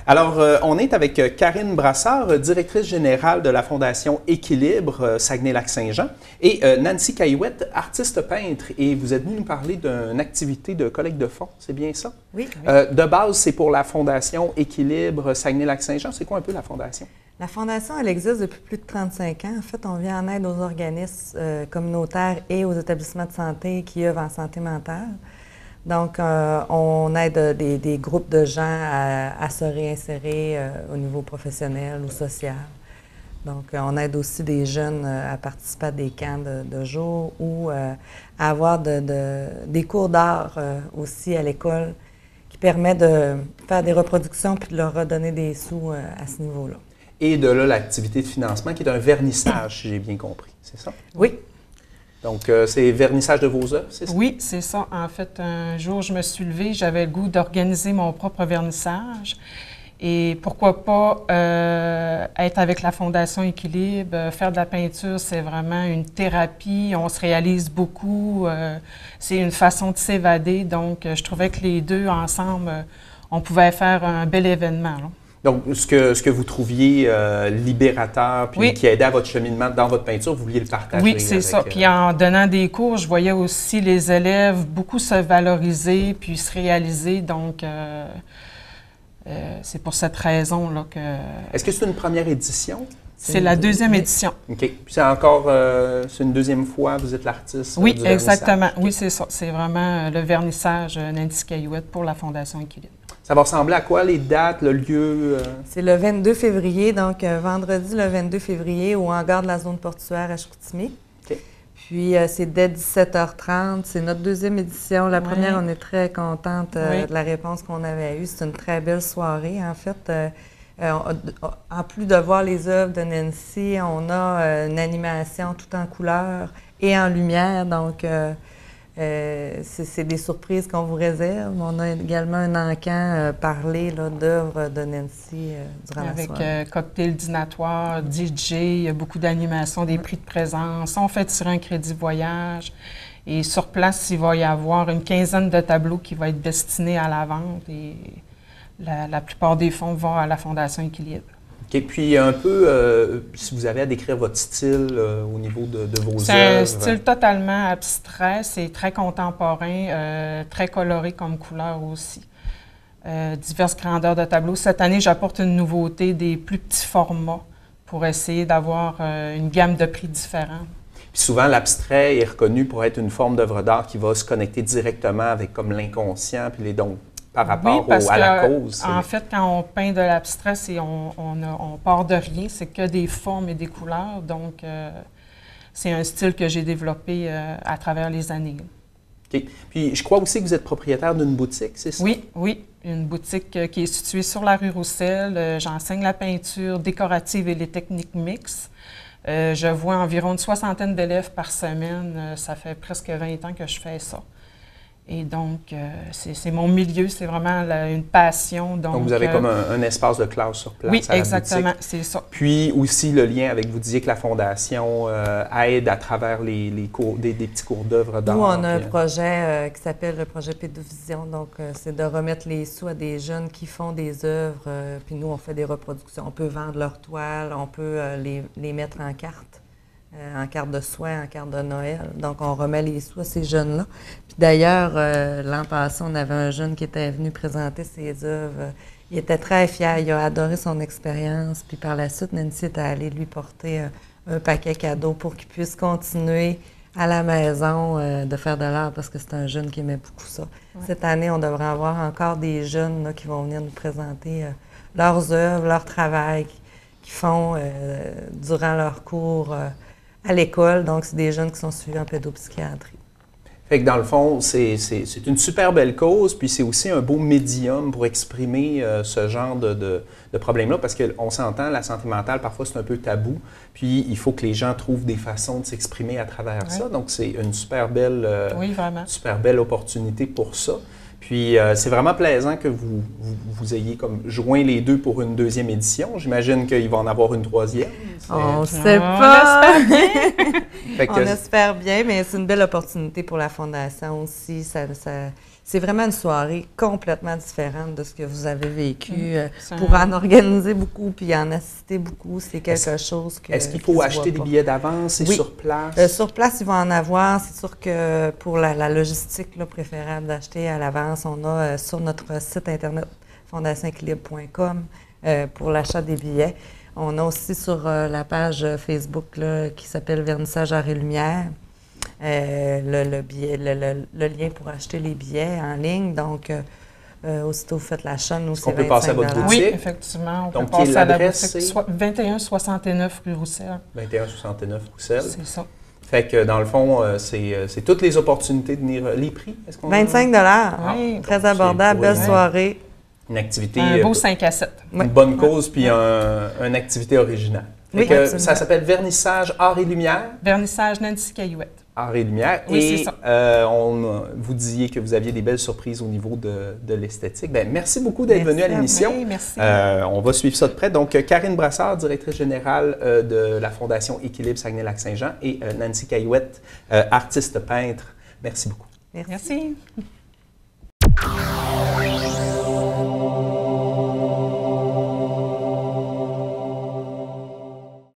Alors, on est avec Karine Brassard, directrice générale de la Fondation Équilibre Saguenay-Lac-Saint-Jean, et Nancy Caillouette, artiste peintre. Et vous êtes venue nous parler d'une activité de collecte de fonds, c'est bien ça? Oui. De base, c'est pour la Fondation Équilibre Saguenay-Lac-Saint-Jean. C'est quoi un peu la Fondation? La Fondation, elle existe depuis plus de 35 ans. En fait, on vient en aide aux organismes communautaires et aux établissements de santé qui œuvrent en santé mentale. Donc, on aide des groupes de gens à se réinsérer au niveau professionnel ou social. Donc, on aide aussi des jeunes à participer à des camps de jour ou à avoir des cours d'art aussi à l'école qui permet de faire des reproductions puis de leur redonner des sous à ce niveau-là. Et de là, l'activité de financement qui est un vernissage, si j'ai bien compris, c'est ça? Oui. Donc, c'est vernissage de vos œuvres, c'est ça? Oui, c'est ça. En fait, un jour, je me suis levée, j'avais le goût d'organiser mon propre vernissage. Et pourquoi pas être avec la Fondation Équilibre, faire de la peinture, c'est vraiment une thérapie, on se réalise beaucoup, c'est une façon de s'évader. Donc, je trouvais que les deux ensemble, on pouvait faire un bel événement, là. Donc, ce que vous trouviez libérateur, puis qui aidait à votre cheminement dans votre peinture, vous vouliez le partager. Oui, c'est ça. Puis en donnant des cours, je voyais aussi les élèves beaucoup se valoriser, puis se réaliser. Donc, c'est pour cette raison-là que... Est-ce que c'est une première édition? C'est la deuxième édition. OK. Puis c'est encore, c'est une deuxième fois, vous êtes l'artiste Oui, du exactement. vernissage. Oui, c'est ça. C'est vraiment le vernissage Nancy Caillouette pour la Fondation Équilibre. Ça va ressembler à quoi, les dates, le lieu? C'est le 22 février, donc vendredi le 22 février au hangar de la zone portuaire à Chicoutimi. OK. Puis c'est dès 17h30. C'est notre deuxième édition. La première, on est très contente de la réponse qu'on avait eue. C'est une très belle soirée, en fait. En plus de voir les œuvres de Nancy, on a une animation tout en couleurs et en lumière. Donc, c'est des surprises qu'on vous réserve. On a également un encan parlé d'œuvres de Nancy durant la soirée. Avec cocktail dînatoire, DJ, il y a beaucoup d'animations, des prix de présence. On fait tirer un crédit voyage. Et sur place, il va y avoir une quinzaine de tableaux qui vont être destinés à la vente. Et la plupart des fonds vont à la Fondation Équilibre. OK. Puis un peu, si vous avez à décrire votre style au niveau de vos œuvres. C'est un style totalement abstrait, c'est très contemporain, très coloré comme couleur aussi. Diverses grandeurs de tableaux. Cette année, j'apporte une nouveauté, des plus petits formats pour essayer d'avoir une gamme de prix différents. Puis souvent, l'abstrait est reconnu pour être une forme d'œuvre d'art qui va se connecter directement avec comme l'inconscient, puis les dons. Par rapport à la cause. En fait, quand on peint de l'abstrait, on part de rien, c'est que des formes et des couleurs. Donc, c'est un style que j'ai développé à travers les années. OK. Puis, je crois aussi que vous êtes propriétaire d'une boutique, c'est ça? Oui, oui. Une boutique qui est située sur la rue Roussel. J'enseigne la peinture décorative et les techniques mixtes. Je vois environ une soixantaine d'élèves par semaine. Ça fait presque 20 ans que je fais ça. Et donc, c'est mon milieu, c'est vraiment une passion. Donc vous avez comme un espace de classe sur place. Oui, à la exactement, c'est ça. Puis aussi le lien avec, vous disiez que la Fondation aide à travers les cours, des petits cours d'œuvre d'art. Nous, on a un projet qui s'appelle le projet Pédovision. Donc, c'est de remettre les sous à des jeunes qui font des œuvres. Puis nous, on fait des reproductions. On peut vendre leurs toiles, on peut les mettre en carte de soins, en carte de Noël. Donc, on remet les sous à ces jeunes-là. Puis d'ailleurs, l'an passé, on avait un jeune qui était venu présenter ses œuvres. Il était très fier, il a adoré son expérience. Puis par la suite, Nancy est allée lui porter un paquet cadeau pour qu'il puisse continuer à la maison de faire de l'art parce que c'est un jeune qui aimait beaucoup ça. Ouais. Cette année, on devrait avoir encore des jeunes là, qui vont venir nous présenter leurs œuvres, leur travail qu'ils font durant leurs cours à l'école. Donc, c'est des jeunes qui sont suivis en pédopsychiatrie. Fait que dans le fond, c'est une super belle cause, puis c'est aussi un beau médium pour exprimer ce genre de problème-là, parce qu'on s'entend, la santé mentale, parfois, c'est un peu tabou, puis il faut que les gens trouvent des façons de s'exprimer à travers ça. Donc, c'est une super belle, super belle opportunité pour ça. Puis, c'est vraiment plaisant que vous ayez comme joint les deux pour une deuxième édition. J'imagine qu'il va en avoir une troisième. On ne sait pas. On espère bien. On espère bien, mais c'est une belle opportunité pour la Fondation aussi. Ça c'est vraiment une soirée complètement différente de ce que vous avez vécu. Pour en organiser beaucoup puis en assister beaucoup, c'est quelque chose que... Est-ce qu'il faut acheter des billets d'avance? C'est sur place? Sur place, ils vont en avoir. C'est sûr que pour la logistique, là, préférable d'acheter à l'avance, on a sur notre site internet fondationéquilibre.com pour l'achat des billets. On a aussi sur la page Facebook là, qui s'appelle Vernissage Art et Lumière, le lien pour acheter les billets en ligne. Donc, aussitôt vous faites l'achat, nous, c'est 25 $. On peut passer à votre boutique? Oui, effectivement. On donc, peut passer à la l'adresse, boutique 2169 rue Roussel. 2169 Roussel. C'est ça. Fait que dans le fond, c'est toutes les opportunités de venir. Les prix, est-ce qu'on 25 Oui. Très abordable, belle soirée. Une activité. Un beau 5 à 7. Une bonne cause, puis une activité originale. Oui, ça s'appelle Vernissage Art et Lumière. Vernissage Nancy Caillouette. Art et Lumière. Oui, et c'est ça. vous disiez que vous aviez des belles surprises au niveau de l'esthétique. Bien, merci beaucoup d'être venu à l'émission. Oui, merci. On va suivre ça de près. Donc, Karine Brassard, directrice générale de la Fondation Équilibre Saguenay-Lac-Saint-Jean, et Nancy Caillouette, artiste peintre. Merci beaucoup. Merci.